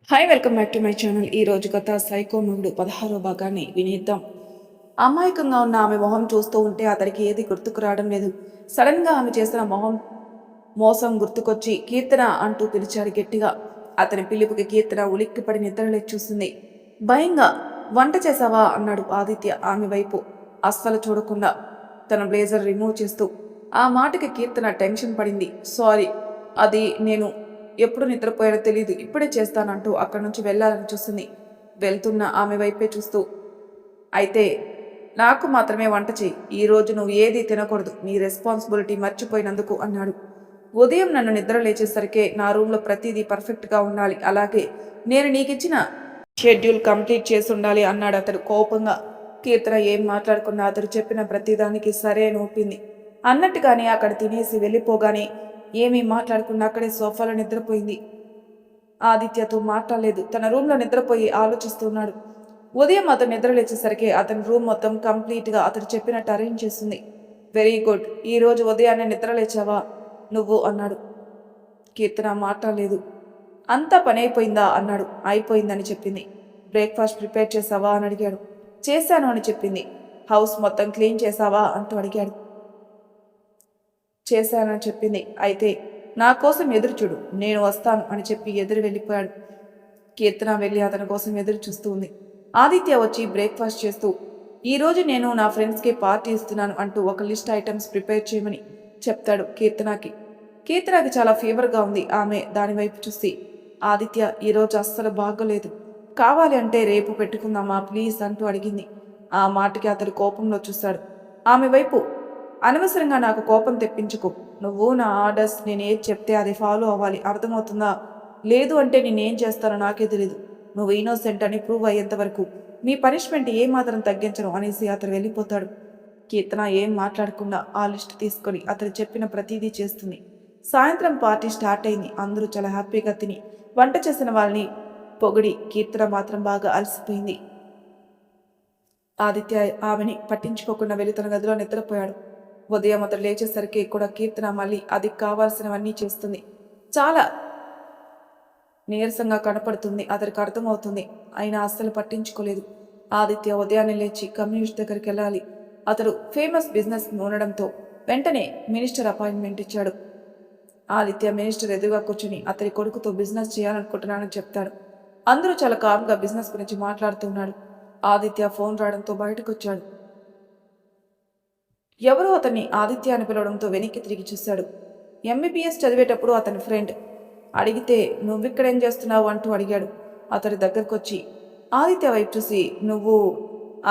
Hi welcome back to my channel. ఈ రోజు కథ సైకో మొగుడు 16వ భాగాన్ని వినేద్దాం. అమాయకంగా ఉన్న ఆమె మొహం చూస్తూ ఉంటే అతడికి ఏది గుర్తుకు రావడం లేదు. సడన్ గా ఆమె చేసిన మోసం గుర్తుకొచ్చి కీర్తన అంటూ పిలిచాడు గట్టిగా. అతని పిలుపుకి కీర్తన ఉలిక్కిపడి నిద్రలేచి చూస్తుంది. భయంగా వంట చేసావా అన్నాడు ఆదిత్య ఆమె వైపు అస్సలు చూడకుండా తన బ్లేజర్ రిమూవ్ చేస్తూ. ఆ మాటకి కీర్తన టెన్షన్ పడింది. సారీ, అది నేను ఎప్పుడు నిద్రపోయారో తెలియదు, ఇప్పుడే చేస్తానంటూ అక్కడి నుంచి వెళ్ళాలని చూస్తుంది. వెళ్తున్న ఆమె వైపే చూస్తూ, అయితే నాకు మాత్రమే వంట చెయ్యి, ఈరోజు నువ్వు ఏదీ తినకూడదు, నీ రెస్పాన్సిబిలిటీ మర్చిపోయినందుకు అన్నాడు. ఉదయం నన్ను నిద్ర లేచేసరికే నా రూమ్లో ప్రతిదీ పర్ఫెక్ట్గా ఉండాలి, అలాగే నేను నీకిచ్చిన షెడ్యూల్ కంప్లీట్ చేసి ఉండాలి అన్నాడు అతడు కోపంగా. కీర్తన ఏం మాట్లాడుకున్నా అతడు చెప్పిన ప్రతిదానికి సరే అని ఒప్పింది. అన్నట్టుగానే అక్కడ తినేసి వెళ్ళిపోగానే ఏమీ మాట్లాడకుండా అక్కడే సోఫాలో నిద్రపోయింది. ఆదిత్యతో మాట్లాడలేదు. తన రూమ్లో నిద్రపోయి ఆలోచిస్తున్నాడు. ఉదయం అతను నిద్ర లేచేసరికి అతని రూమ్ మొత్తం కంప్లీట్గా అతడు చెప్పినట్టు అరేంజ్ చేసింది. వెరీ గుడ్, ఈరోజు ఉదయాన్నే నిద్ర లేచావా నువ్వు అన్నాడు. కీర్తన మాట్లాడలేదు. అంతా పని అయిపోయిందా అన్నాడు. అయిపోయిందని చెప్పింది. బ్రేక్ఫాస్ట్ ప్రిపేర్ చేసావా అని అడిగాడు. చేశాను అని చెప్పింది. హౌస్ మొత్తం క్లీన్ చేసావా అంటూ అడిగాడు. చేశానని చెప్పింది. అయితే నా కోసం ఎదురు చూడు, నేను వస్తాను అని చెప్పి ఎదురు వెళ్ళిపోయాడు. కీర్తన వెళ్ళి అతని కోసం ఎదురు చూస్తూ ఉంది. ఆదిత్య వచ్చి బ్రేక్ఫాస్ట్ చేస్తూ, ఈరోజు నేను నా ఫ్రెండ్స్కి పార్టీ ఇస్తున్నాను అంటూ ఒక లిస్ట్ ఐటమ్స్ ప్రిపేర్ చేయమని చెప్తాడు కీర్తనకి. కీర్తనకి చాలా ఫీవర్గా ఉంది. ఆమె దాని వైపు చూసి, ఆదిత్య ఈరోజు అస్సలు బాగోలేదు, కావాలి అంటే రేపు పెట్టుకుందామా ప్లీజ్ అంటూ అడిగింది. ఆ మాటకి అతడు కోపంలో చూశాడు ఆమె వైపు. అనవసరంగా నాకు కోపం తెప్పించుకో, నువ్వు నా ఆర్డర్స్ నేను ఏది చెప్తే అది ఫాలో అవ్వాలి, అర్థమవుతుందా? లేదు అంటే నేనేం చేస్తానో నాకే తెలీదు. నువ్వు ఇన్నోసెంట్ అని ప్రూవ్ అయ్యేంత వరకు నీ పనిష్మెంట్ ఏమాత్రం తగ్గించను అనేసి అతను వెళ్ళిపోతాడు. కీర్తన ఏం మాట్లాడకుండా ఆ లిస్ట్ తీసుకొని అతను చెప్పిన ప్రతిదీ చేస్తుంది. సాయంత్రం పార్టీ స్టార్ట్ అయింది. అందరూ చాలా హ్యాపీగా తిని వంట చేసిన వాళ్ళని పొగిడి, కీర్తన మాత్రం బాగా అలసిపోయింది. ఆదిత్య ఆమెని పట్టించుకోకుండా వెళ్ళి తన గదిలో నిద్రపోయాడు. ఉదయం అతడు లేచేసరికి కూడా కీర్తన మళ్ళీ అది కావాల్సినవన్నీ చేస్తుంది. చాలా నీరసంగా కనపడుతుంది. అతడికి అర్థమవుతుంది. అయినా అస్సలు పట్టించుకోలేదు. ఆదిత్య ఉదయాన్నే లేచి కమ్యూనిస్ట్ దగ్గరికి వెళ్ళాలి. అతడు ఫేమస్ బిజినెస్ ఉండడంతో వెంటనే మినిస్టర్ అపాయింట్మెంట్ ఇచ్చాడు. ఆదిత్య మినిస్టర్ ఎదురుగా కూర్చుని అతని కొడుకుతో బిజినెస్ చేయాలనుకుంటున్నానని చెప్తాడు. అందరూ చాలా కామ్గా బిజినెస్ గురించి మాట్లాడుతున్నాడు. ఆదిత్య ఫోన్ రావడంతో బయటకు వచ్చాడు. ఎవరో అతన్ని ఆదిత్య అని పిలవడంతో వెనక్కి తిరిగి చూశాడు. ఎంబీబీఎస్ చదివేటప్పుడు అతని ఫ్రెండ్. అడిగితే నువ్విక్కడేం చేస్తున్నావు అంటూ అడిగాడు. అతడి దగ్గరకు వచ్చి ఆదిత్య వైపు చూసి, నువ్వు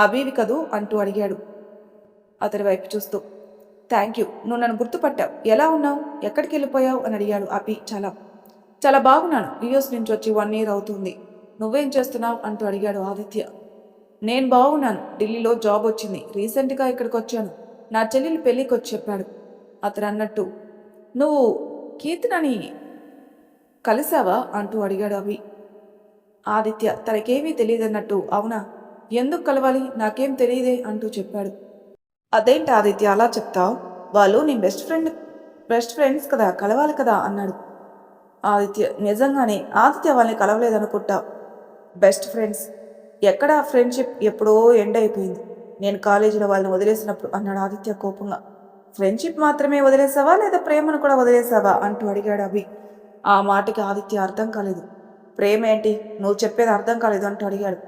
అబీవి కదూ అంటూ అడిగాడు. అతడి వైపు చూస్తూ, థ్యాంక్ యూ, నువ్వు నన్ను గుర్తుపట్టావు, ఎలా ఉన్నావు, ఎక్కడికి వెళ్ళిపోయావు అని అడిగాడు అబి. చాలా చాలా బాగున్నాను, యూఎస్ నుంచి వచ్చి 1 year అవుతుంది, నువ్వేం చేస్తున్నావు అంటూ అడిగాడు ఆదిత్య. నేను బాగున్నాను, ఢిల్లీలో జాబ్ వచ్చింది, రీసెంట్గా ఇక్కడికి వచ్చాను, నా చెల్లెలు పెళ్ళికి వచ్చి చెప్పాడు. అతను అన్నట్టు, నువ్వు కీర్తనని కలిసావా అంటూ అడిగాడు అవి. ఆదిత్య తనకేమీ తెలియదన్నట్టు, అవునా, ఎందుకు కలవాలి, నాకేం తెలియదే అంటూ చెప్పాడు. అదేంటి ఆదిత్య అలా చెప్తావు, వాళ్ళు నీ బెస్ట్ ఫ్రెండ్స్ కదా, కలవాలి కదా అన్నాడు. ఆదిత్య నిజంగానే ఆదిత్య వాళ్ళని కలవలేదనుకుంటా. బెస్ట్ ఫ్రెండ్స్ ఎక్కడా, ఫ్రెండ్షిప్ ఎప్పుడో ఎండ్ అయిపోయింది, నేను కాలేజీలో వాళ్ళని వదిలేసినప్పుడు అన్నాడు ఆదిత్య కోపంగా. ఫ్రెండ్షిప్ మాత్రమే వదిలేసావా లేదా ప్రేమను కూడా వదిలేసావా అంటూ అడిగాడు అభి. ఆ మాటకి ఆదిత్య అర్థం కాలేదు. ప్రేమ ఏంటి, నువ్వు చెప్పేది అర్థం కాలేదు అంటూ అడిగాడు.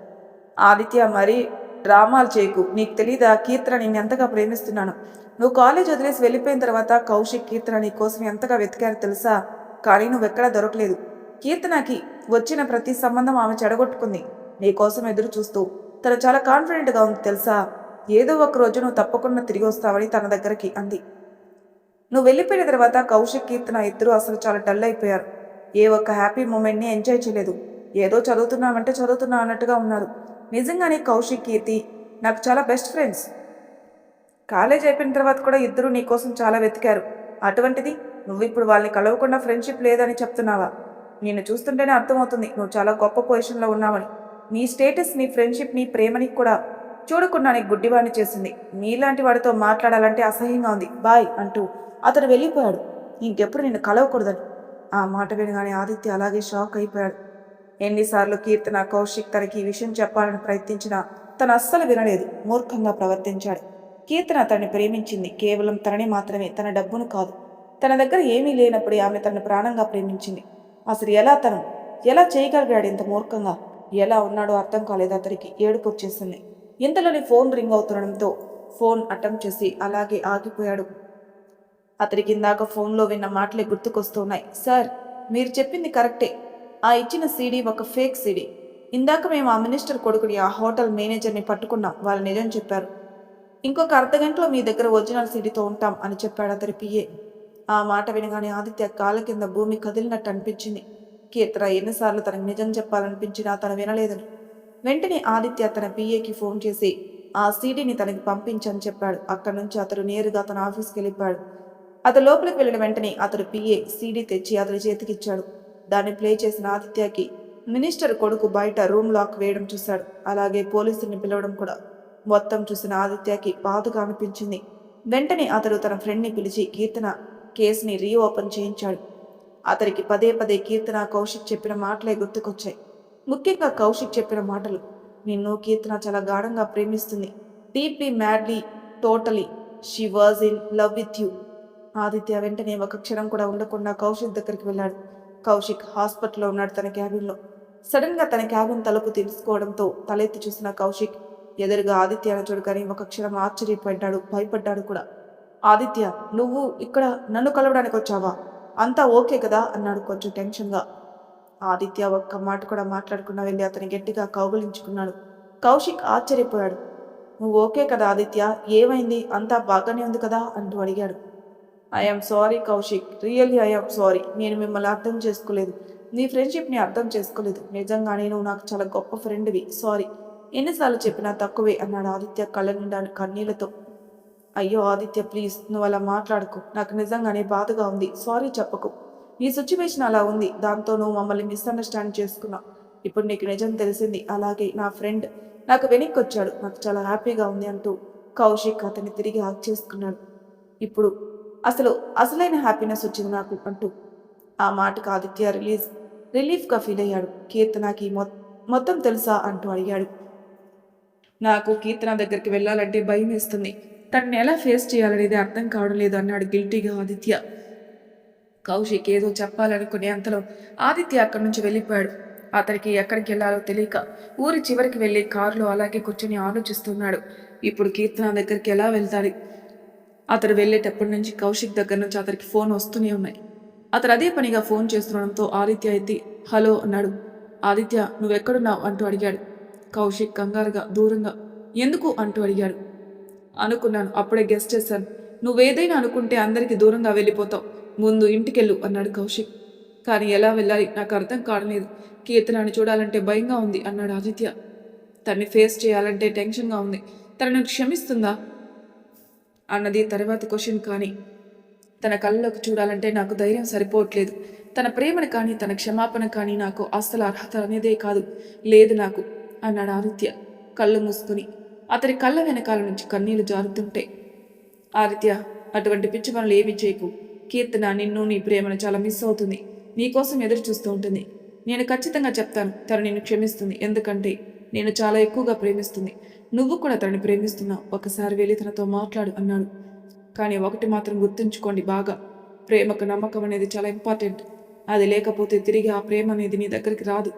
ఆదిత్య మరీ డ్రామాలు చేయకు, నీకు తెలీదా కీర్తన నేను ఎంతగా ప్రేమిస్తున్నాను. నువ్వు కాలేజ్ వదిలేసి వెళ్ళిపోయిన తర్వాత కౌశిక్ కీర్తన నీ కోసం ఎంతగా వెతికారో తెలుసా, కానీ నువ్వెక్కడా దొరకలేదు. కీర్తనకి వచ్చిన ప్రతి సంబంధం ఆమె చెడగొట్టుకుంది, నీ కోసం ఎదురు చూస్తూ. తను చాలా కాన్ఫిడెంట్గా ఉంది తెలుసా, ఏదో ఒక రోజు నువ్వు తప్పకుండా తిరిగి వస్తావని తన దగ్గరికి అంది. నువ్వు వెళ్ళిపోయిన తర్వాత కౌశిక్ కీర్తన ఇద్దరు అసలు చాలా డల్ అయిపోయారు. ఏ ఒక్క హ్యాపీ మూమెంట్ని ఎంజాయ్ చేయలేదు. ఏదో చదువుతున్నామంటే చదువుతున్నా అన్నట్టుగా ఉన్నారు. నిజంగానే కౌశిక్ కీర్తి నాకు చాలా బెస్ట్ ఫ్రెండ్స్. కాలేజ్ అయిపోయిన తర్వాత కూడా ఇద్దరు నీ కోసం చాలా వెతికారు. అటువంటిది నువ్వు ఇప్పుడు వాళ్ళని కలవకుండా ఫ్రెండ్షిప్ లేదని చెప్తున్నావా? నిన్ను చూస్తుంటేనే అర్థమవుతుంది నువ్వు చాలా గొప్ప పొజిషన్లో ఉన్నావని. నీ స్టేటస్, నీ ఫ్రెండ్షిప్, నీ ప్రేమని కూడా చూడకుండా నీకు గుడ్డివాణ్ణి చేసింది. నీలాంటి వాడితో మాట్లాడాలంటే అసహ్యంగా ఉంది, బాయ్ అంటూ అతడు వెళ్ళిపోయాడు. ఇంకెప్పుడు నిన్ను కలవకూడదని. ఆ మాట వినగానే ఆదిత్య అలాగే షాక్ అయిపోయాడు. ఎన్నిసార్లు కీర్తన కౌశిక్ తనకి ఈ విషయం చెప్పాలని ప్రయత్నించినా తను అస్సలు వినలేదు. మూర్ఖంగా ప్రవర్తించాడు. కీర్తన తనని ప్రేమించింది కేవలం తనని మాత్రమే, తన డబ్బును కాదు. తన దగ్గర ఏమీ లేనప్పుడే ఆమె తనను ప్రాణంగా ప్రేమించింది. అసలు ఎలా చేయగలిగాడు ఇంత మూర్ఖంగా? ఎలా ఉన్నాడో అర్థం కాలేదు అతడికి. ఏడుపు వచ్చేసింది. ఇంతలోనే ఫోన్ రింగ్ అవుతుండడంతో ఫోన్ అటెంప్ట్ చేసి అలాగే ఆగిపోయాడు. అతడికి ఇందాక ఫోన్లో విన్న మాటలే గుర్తుకొస్తున్నాయి. సార్, మీరు చెప్పింది కరెక్టే. ఆ ఇచ్చిన సీడీ ఒక ఫేక్ సీడీ. ఇందాక మేము ఆ మినిస్టర్ కొడుకుని, ఆ హోటల్ మేనేజర్ని పట్టుకున్నాం. వాళ్ళు నిజం చెప్పారు. ఇంకొక అర్ధగంటలో మీ దగ్గర ఒరిజినల్ సీడీతో ఉంటాం అని చెప్పాడు అతడి పిఏ. ఆ మాట వినగానే ఆదిత్య కాళ్ళ కింద భూమి కదిలినట్టు అనిపించింది. కీర్తన ఎన్నిసార్లు తనకు నిజం చెప్పాలనిపించినా తను వినలేదని. వెంటనే ఆదిత్య తన పిఏకి ఫోన్ చేసి ఆ సీడీని తనకి పంపించని చెప్పాడు. అక్కడి నుంచి అతడు నేరుగా తన ఆఫీస్కి వెళ్ళిపోయాడు. అతడు లోపలికి వెళ్ళిన వెంటనే అతడు పిఏ సీడీ తెచ్చి అతడి చేతికిచ్చాడు. దాన్ని ప్లే చేసిన ఆదిత్యకి మినిస్టర్ కొడుకు బయట రూమ్ లాక్ వేయడం చూశాడు. అలాగే పోలీసుల్ని పిలవడం కూడా. మొత్తం చూసిన ఆదిత్యకి బాధగా అనిపించింది. వెంటనే అతడు తన ఫ్రెండ్ని పిలిచి కీర్తన కేసుని రీఓపెన్ చేయించాడు. అతడికి పదే పదే కీర్తన కౌశిక్ చెప్పిన మాటలే గుర్తుకొచ్చాయి. ముఖ్యంగా కౌశిక్ చెప్పిన మాటలు. నిన్ను కీర్తన చాలా గాఢంగా ప్రేమిస్తుంది. Deeply, madly, totally she was in love with you. Aditya వెంటనే ఒక క్షణం కూడా ఉండకుండా కౌశిక్ దగ్గరికి వెళ్ళాడు. కౌశిక్ హాస్పిటల్లో ఉన్నాడు తన క్యాబిన్లో. సడన్గా తన క్యాబిన్ తలుపు తెలుసుకోవడంతో తలెత్తి చూసిన కౌశిక్ ఎదురుగా ఆదిత్యను చూడగానే ఒక క్షణం ఆశ్చర్యపడ్డాడు, భయపడ్డాడు కూడా. ఆదిత్య, నువ్వు ఇక్కడ నన్ను కలవడానికి వచ్చావా? అంతా ఓకే కదా అన్నాడు కొంచెం టెన్షన్గా. ఆదిత్య ఒక్క మాట కూడా మాట్లాడకుండా వెళ్ళి అతని గట్టిగా కౌగిలించుకున్నాడు. కౌశిక్ ఆశ్చర్యపోయాడు. నువ్వు ఓకే కదా ఆదిత్య? ఏమైంది? అంతా బాగానే ఉంది కదా అంటూ అడిగాడు. I'm sorry Kaushik, really I'm sorry. నేను మిమ్మల్ని అర్థం చేసుకోలేదు, నీ ఫ్రెండ్షిప్ని అర్థం చేసుకోలేదు. నిజంగానే నువ్వు నాకు చాలా గొప్ప ఫ్రెండ్వి. సారీ. ఎన్నిసార్లు చెప్పినా తక్కువే అన్నాడు ఆదిత్య కళ్ళ నిండా కన్నీళ్లతో. అయ్యో ఆదిత్య, ప్లీజ్ నువ్వు అలా మాట్లాడుకో. నాకు నిజంగానే బాధగా ఉంది. సారీ చెప్పకు. నీ సిచ్యువేషన్ అలా ఉంది. దాంతో నువ్వు మమ్మల్ని మిస్అండర్స్టాండ్ చేసుకున్నావు. ఇప్పుడు నీకు నిజం తెలిసింది. అలాగే నా ఫ్రెండ్ నాకు వెనక్కి వచ్చాడు. నాకు చాలా హ్యాపీగా ఉంది అంటూ కౌశిక్ అతన్ని తిరిగి హాక్ చేసుకున్నాడు. ఇప్పుడు అసలైన హ్యాపీనెస్ వచ్చింది నాకు అంటూ ఆ మాటకు ఆదిత్య రిలీఫ్గా ఫీల్ అయ్యాడు. కీర్తనకి మొత్తం తెలుసా అంటూ అడిగాడు. నాకు కీర్తన దగ్గరికి వెళ్ళాలంటే భయం వేస్తుంది. తనని ఎలా ఫేస్ చేయాలనేది అర్థం కావడం లేదు అన్నాడు గిల్టీగా ఆదిత్య. కౌశిక్ ఏదో చెప్పాలనుకునే అంతలో ఆదిత్య అక్కడి నుంచి వెళ్ళిపోయాడు. అతనికి ఎక్కడికి వెళ్లాలో తెలియక ఊరి చివరికి వెళ్ళి కారులో అలాగే కూర్చొని ఆలోచిస్తున్నాడు. ఇప్పుడు కీర్తన దగ్గరికి ఎలా వెళ్తాడు? అతడు వెళ్ళేటప్పటి నుంచి కౌశిక్ దగ్గర నుంచి అతనికి ఫోన్ వస్తూనే ఉన్నాయి. అతడు అదే పనిగా ఫోన్ చేస్తుండడంతో ఆదిత్య ఎత్తి హలో అన్నాడు. ఆదిత్య, నువ్వెక్కడున్నావు అంటూ అడిగాడు. కౌశిక్ కంగారుగా దూరంగా ఎందుకు అంటూ అడిగాడు. అనుకున్నాను, అప్పుడే గెస్ట్ చేశాను. నువ్వేదైనా అనుకుంటే అందరికీ దూరంగా వెళ్ళిపోతావు. ముందు ఇంటికెళ్ళు అన్నాడు కౌశిక్. కానీ ఎలా వెళ్ళాలి నాకు అర్థం కావలేదు. కీర్తనని చూడాలంటే భయంగా ఉంది అన్నాడు ఆదిత్య. తన్ని ఫేస్ చేయాలంటే టెన్షన్గా ఉంది. తనను క్షమిస్తుందా అన్నది తర్వాతి క్వశ్చన్. కానీ తన కళ్ళలోకి చూడాలంటే నాకు ధైర్యం సరిపోవట్లేదు. తన ప్రేమను కానీ తన క్షమాపణ కానీ నాకు అస్సలు అర్హత అనేదే కాదు, లేదు నాకు అన్నాడు ఆదిత్య కళ్ళు మూసుకుని. అతని కళ్ళ వెనకాల నుంచి కన్నీళ్లు జారుతుంటే, ఆదిత్య, అటువంటి పిచ్చి పనులు ఏమీ చేయకు. కీర్తన నిన్ను, నీ ప్రేమను చాలా మిస్ అవుతుంది. నీకోసం ఎదురు చూస్తూ ఉంటుంది. నేను ఖచ్చితంగా చెప్తాను, తను నిన్ను క్షమిస్తుంది. ఎందుకంటే నేను చాలా ఎక్కువగా ప్రేమిస్తుంది. నువ్వు కూడా తనని ప్రేమిస్తున్నావు. ఒకసారి వెళ్ళి తనతో మాట్లాడు అన్నాడు. కానీ ఒకటి మాత్రం గుర్తుంచుకోండి బాగా, ప్రేమకు నమ్మకం అనేది చాలా ఇంపార్టెంట్. అది లేకపోతే తిరిగి ఆ ప్రేమ అనేది నీ దగ్గరికి రాదు.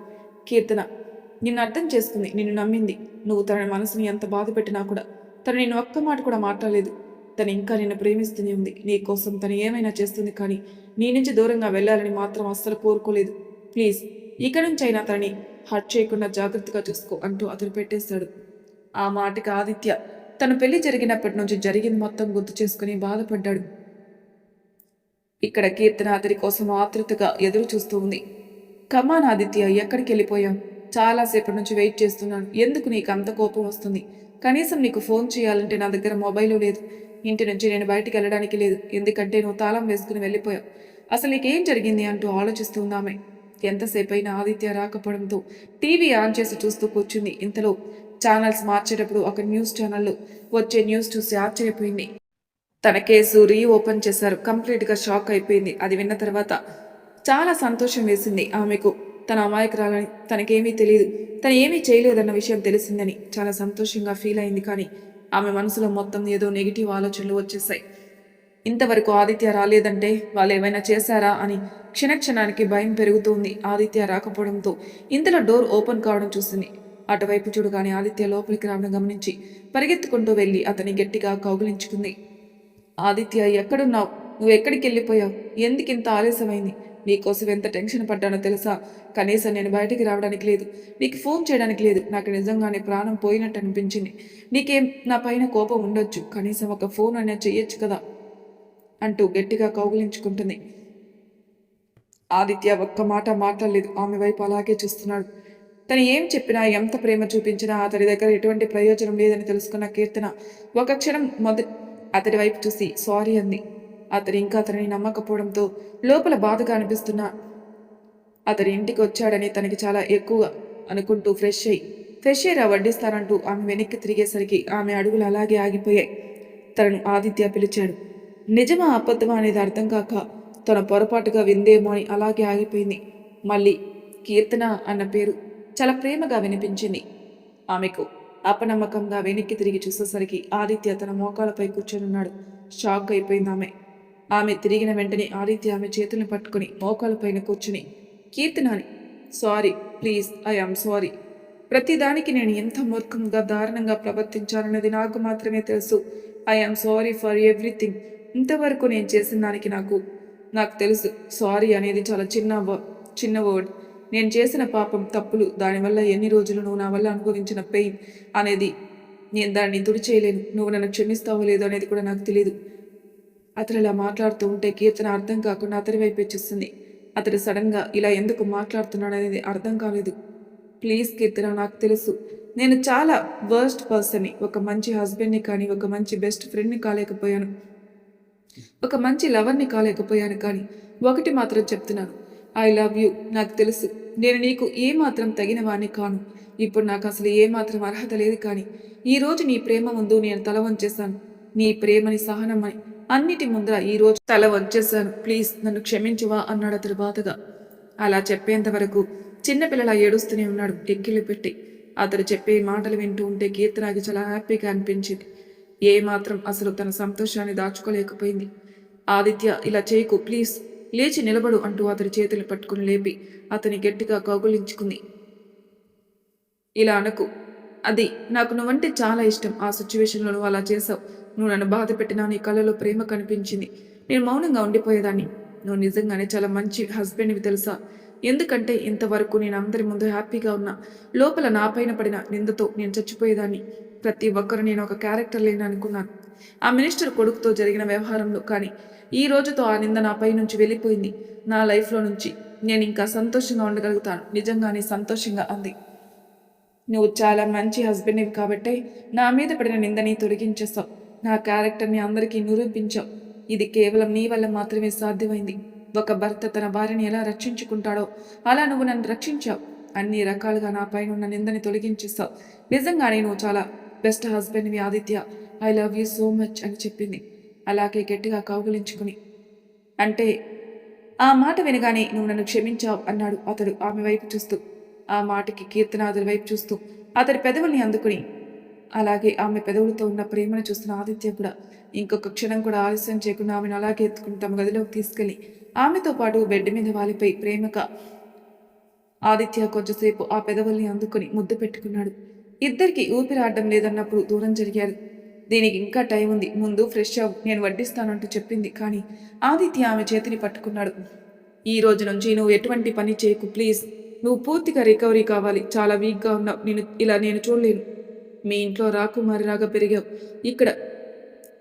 కీర్తన నిన్ను అర్థం చేసుకుంది, నిన్ను నమ్మింది. నువ్వు తన మనసుని ఎంత బాధ పెట్టినా కూడా తను నిన్ను ఒక్క మాట కూడా మాట్లాడలేదు. తను ఇంకా నిన్ను ప్రేమిస్తూనే ఉంది. నీ కోసం తను ఏమైనా చేస్తుంది, కానీ నీ నుంచి దూరంగా వెళ్ళాలని మాత్రం అస్సలు కోరుకోలేదు. ప్లీజ్ ఇక్కడి నుంచి అయినా తనని హర్ట్ చేయకుండా జాగ్రత్తగా చూసుకో అంటూ అతను పెట్టేశాడు. ఆ మాటకి ఆదిత్య తన పెళ్లి జరిగినప్పటి నుంచి జరిగింది మొత్తం గుర్తు చేసుకుని బాధపడ్డాడు. ఇక్కడ కీర్తన అతడి కోసం ఆతృతగా ఎదురు చూస్తూ ఉంది. కమాన్ ఆదిత్య, ఎక్కడికి వెళ్ళిపోయాం? చాలాసేపటి నుంచి వెయిట్ చేస్తున్నాను. ఎందుకు నీకు అంత కోపం వస్తుంది? కనీసం నీకు ఫోన్ చేయాలంటే నా దగ్గర మొబైలు లేదు. ఇంటి నుంచి నేను బయటికి వెళ్ళడానికి లేదు, ఎందుకంటే నువ్వు తాళం వేసుకుని వెళ్ళిపోయావు. అసలు నీకేం జరిగింది అంటూ ఆలోచిస్తున్నామే. ఎంతసేపు అయినా ఆదిత్య రాకపోవడంతో టీవీ ఆన్ చేసి చూస్తూ కూర్చుంది. ఇంతలో ఛానల్స్ మార్చేటప్పుడు ఒక న్యూస్ ఛానల్లో వచ్చే న్యూస్ చూసి ఆశ్చర్యపోయింది. తన కేసు రీఓపెన్ చేశారు. కంప్లీట్గా షాక్ అయిపోయింది. అది విన్న తర్వాత చాలా సంతోషం వేసింది ఆమెకు. తన అమాయకురాలని, తనకేమీ తెలియదు, తను ఏమీ చేయలేదన్న విషయం తెలిసిందని చాలా సంతోషంగా ఫీల్ అయింది. కానీ ఆమె మనసులో మొత్తం ఏదో నెగిటివ్ ఆలోచనలు వచ్చేసాయి. ఇంతవరకు ఆదిత్య రాలేదంటే వాళ్ళు ఏమైనా చేశారా అని క్షణక్షణానికి భయం పెరుగుతుంది. ఆదిత్య రాకపోవడంతో ఇంతలో డోర్ ఓపెన్ కావడం చూసింది. అటువైపు చూడగానే ఆదిత్య లోపలికి రావడం గమనించి పరిగెత్తుకుంటూ వెళ్ళి అతని గట్టిగా కౌగిలించుకుంది. ఆదిత్య, ఎక్కడున్నావు? నువ్వు ఎక్కడికి వెళ్ళిపోయావు? ఎందుకింత ఆలస్యమైంది? నీకోసం ఎంత టెన్షన్ పడ్డానో తెలుసా? కనీసం నేను బయటికి రావడానికి లేదు, నీకు ఫోన్ చేయడానికి లేదు. నాకు నిజంగానే ప్రాణం పోయినట్టు అనిపించింది. నీకేం నా పైన కోపం ఉండొచ్చు, కనీసం ఒక ఫోన్ అనేది చెయ్యొచ్చు కదా అంటూ గట్టిగా కౌగిలించుకుంటుంది. ఆదిత్య ఒక్క మాట మాట్లాడలేదు. ఆమె వైపు అలాగే చూస్తున్నాడు. తను ఏం చెప్పినా, ఎంత ప్రేమ చూపించినా అతడి దగ్గర ఎటువంటి ప్రయోజనం లేదని తెలుసుకున్న కీర్తన ఒక క్షణం అతడి వైపు చూసి సారీ అంది. అతడు ఇంకా అతనిని నమ్మకపోవడంతో లోపల బాధగా అనిపిస్తున్నా అతడి ఇంటికి వచ్చాడని తనకి చాలా ఎక్కువ అనుకుంటూ ఫ్రెష్ అయ్యి వడ్డిస్తానంటూ ఆమె వెనక్కి తిరిగేసరికి ఆమె అడుగులు అలాగే ఆగిపోయాయి. తనను ఆదిత్య పిలిచాడు. నిజమా అబద్ధమా అనేది అర్థం కాక తన పొరపాటుగా విందేమో అని అలాగే ఆగిపోయింది. మళ్ళీ కీర్తన అన్న పేరు చాలా ప్రేమగా వినిపించింది. ఆమెకు అపనమ్మకంగా వెనక్కి తిరిగి చూసేసరికి ఆదిత్య తన మోకాలపై కూర్చొనున్నాడు. షాక్ అయిపోయింది ఆమె తిరిగిన వెంటనే ఆదిత్య ఆమె చేతులను పట్టుకుని మోకాలపైన కూర్చుని, కీర్తనాని, sorry, please, I am sorry. ప్రతిదానికి నేను ఎంత మూర్ఖంగా దారుణంగా ప్రవర్తించాలన్నది నాకు మాత్రమే తెలుసు. I am sorry for everything. ఇంతవరకు నేను చేసిన దానికి నాకు తెలుసు. సారీ అనేది చాలా చిన్న వర్డ్. నేను చేసిన పాపం, తప్పులు, దానివల్ల ఎన్ని రోజులు నువ్వు నా వల్ల అనుభవించిన పెయిన్ అనేది నేను దాన్ని తుడిచేయలేను. నువ్వు నన్ను క్షమిస్తావో లేదో అనేది కూడా నాకు తెలియదు. అతను ఇలా మాట్లాడుతూ ఉంటే కీర్తన అర్థం కాకుండా అతడి వైపే చూస్తుంది. అతడు సడన్గా ఇలా ఎందుకు మాట్లాడుతున్నాడు అనేది అర్థం కాలేదు. ప్లీజ్ కీర్తన, నాకు తెలుసు నేను చాలా వర్స్ట్ పర్సన్ని. ఒక మంచి హస్బెండ్ని కానీ, ఒక మంచి బెస్ట్ ఫ్రెండ్ని కాలేకపోయాను, ఒక మంచి లవర్ని కాలేకపోయాను. కానీ ఒకటి మాత్రం చెప్తున్నాను, ఐ లవ్ యూ. నాకు తెలుసు నేను నీకు ఏమాత్రం తగిన వాణ్ణి కాను. ఇప్పుడు నాకు అసలు ఏమాత్రం అర్హత లేదు. కానీ ఈరోజు నీ ప్రేమ ముందు నేను తల వంచేశాను. నీ ప్రేమని, సహనమని అన్నిటి ముందర ఈరోజు తల వంచేశాను. ప్లీజ్ నన్ను క్షమించువా అన్నాడు అతడు బాధగా. అలా చెప్పేంత వరకు చిన్నపిల్లలా ఏడుస్తూనే ఉన్నాడు ఎక్కిళ్ళు పెట్టి. అతడు చెప్పే మాటలు వింటూ ఉంటే కీర్తనకి చాలా హ్యాపీగా అనిపించింది. ఏమాత్రం అసలు తన సంతోషాన్ని దాచుకోలేకపోయింది. ఆదిత్య, ఇలా చేయకు ప్లీజ్, లేచి నిలబడు అంటూ అతడి చేతులు పట్టుకుని లేపి అతని గట్టిగా కౌగులించుకుంది. ఇలా అనకు, అది నాకు నువ్వంటే చాలా ఇష్టం. ఆ సిచ్యువేషన్లో నువ్వు అలా చేసావు. నువ్వు నన్ను బాధ పెట్టినా నీ కళ్ళలో ప్రేమ కనిపించింది. నేను మౌనంగా ఉండిపోయేదాన్ని. నువ్వు నిజంగానే చాలా మంచి హస్బెండ్వి తెలుసా? ఎందుకంటే ఇంతవరకు నేను అందరి ముందు హ్యాపీగా ఉన్నా, లోపల నా పైన పడిన నిందతో నేను చచ్చిపోయేదాన్ని. ప్రతి ఒక్కరు నేను ఒక క్యారెక్టర్ లేని అనుకున్నాను ఆ మినిస్టర్ కొడుకుతో జరిగిన వ్యవహారంలో. కానీ ఈ రోజుతో ఆ నింద నా పై నుంచి వెళ్ళిపోయింది. నా లైఫ్లో నుంచి నేను ఇంకా సంతోషంగా ఉండగలుగుతాను. నిజంగానే సంతోషంగా అంది. నువ్వు చాలా మంచి హస్బెండ్వి కాబట్టే నా మీద పడిన నిందని తొలగించేస్తావు. నా క్యారెక్టర్ని అందరికీ నిరూపించావు. ఇది కేవలం నీ వల్ల మాత్రమే సాధ్యమైంది. ఒక భర్త తన భార్యని ఎలా రక్షించుకుంటాడో అలా నువ్వు నన్ను రక్షించావు. అన్ని రకాలుగా నా పైన ఉన్న నిందని తొలగించేస్తావు. నిజంగానే నువ్వు చాలా బెస్ట్ హస్బెండ్వి Aditya. I love you so much అని చెప్పింది అలాగే గట్టిగా కౌగిలించుకుని. అంటే ఆ మాట వినగానే నువ్వు నన్ను క్షమించావు అన్నాడు అతడు ఆమె వైపు చూస్తూ. ఆ మాటకి కీర్తన అతడి వైపు చూస్తూ అతడి పెదవుల్ని అందుకుని అలాగే ఆమె పెదవులతో ఉన్న ప్రేమను చూస్తున్న ఆదిత్య కూడా ఇంకొక క్షణం కూడా ఆలస్యం చేయకుండా ఆమెను అలాగే ఎత్తుకుని తమ గదిలోకి తీసుకెళ్లి ఆమెతో పాటు బెడ్ మీద వాలిపై ప్రేమగా ఆదిత్య కొంచెంసేపు ఆ పెదవుల్ని అందుకుని ముద్దు పెట్టుకున్నాడు. ఇద్దరికి ఊపిరాడడం లేదన్నప్పుడు దూరం జరిగారు. దీనికి ఇంకా టైం ఉంది, ముందు ఫ్రెష్ అవ్వు, నేను వడ్డిస్తానంటూ చెప్పింది. కానీ ఆదిత్య ఆమె చేతిని పట్టుకున్నాడు. ఈ రోజు నుంచి నువ్వు ఎటువంటి పని చేయకు ప్లీజ్. నువ్వు పూర్తిగా రికవరీ కావాలి. చాలా వీక్గా ఉన్నావు. నేను చూడలేను. మీ ఇంట్లో రాకుమారిలాగా పెరిగావు.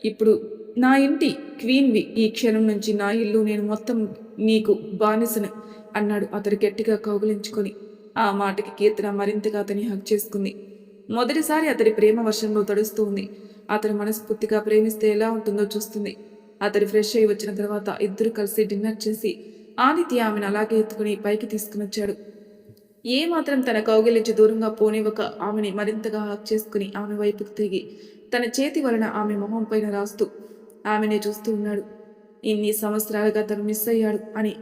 ఇప్పుడు నా ఇంటి క్వీన్వి. ఈ క్షణం నుంచి నా ఇల్లు, నేను మొత్తం నీకు బానిసను అన్నాడు అతడు గట్టిగా కౌగిలించుకొని. ఆ మాటకి కీర్తన మరింతగా అతని హక్ చేసుకుంది. మొదటిసారి అతడి ప్రేమ వర్షంలో తడుస్తూ ఉంది. అతను మనస్ఫూర్తిగా ప్రేమిస్తే ఎలా ఉంటుందో చూస్తుంది. అతడు ఫ్రెష్ అయి వచ్చిన తర్వాత ఇద్దరు కలిసి డిన్నర్ చేసి ఆదిత్య ఆమెను అలాగే ఎత్తుకుని పైకి తీసుకుని వచ్చాడు. ఏమాత్రం తన కౌగిలించి దూరంగా పోనివ్వక ఆమెని మరింతగా హక్ చేసుకుని ఆమె వైపుకు తిరిగి తన చేతి వలన ఆమె మొహం పైన రాస్తూ ఆమెనే చూస్తూ ఉన్నాడు. ఇన్ని సంవత్సరాలుగా తను మిస్ అయ్యాడు అని.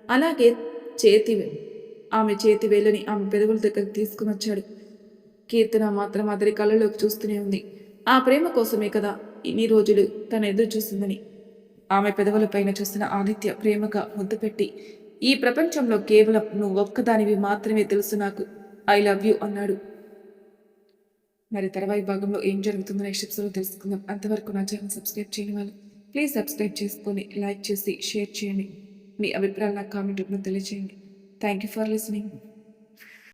అలాగే చేతి ఆమె చేతి వేళ్ళని ఆమె పెదవుల దగ్గరికి తీసుకుని వచ్చాడు. కీర్తన మాత్రం అతడి కళ్ళలోకి చూస్తూనే ఉంది. ఆ ప్రేమ కోసమే కదా ఇన్ని రోజులు తను ఎదురు చూసిందని. ఆమె పెదవులపైన చూసిన ఆదిత్య ప్రేమగా ముద్దు పెట్టి, ఈ ప్రపంచంలో కేవలం నువ్వు ఒక్కదానివి మాత్రమే తెలుసు నాకు, ఐ లవ్ యూ అన్నాడు. మరి తర్వాయి భాగంలో ఏం జరుగుతుందో నెక్స్ట్ ఎపిసోడ్లో తెలుసుకుందాం. అంతవరకు నా ఛానల్ సబ్స్క్రైబ్ చేయని వాళ్ళు ప్లీజ్ సబ్స్క్రైబ్ చేసుకొని లైక్ చేసి షేర్ చేయండి. మీ అభిప్రాయాలు నాకు కామెంట్ రూపంలో తెలియజేయండి. Thank you for listening.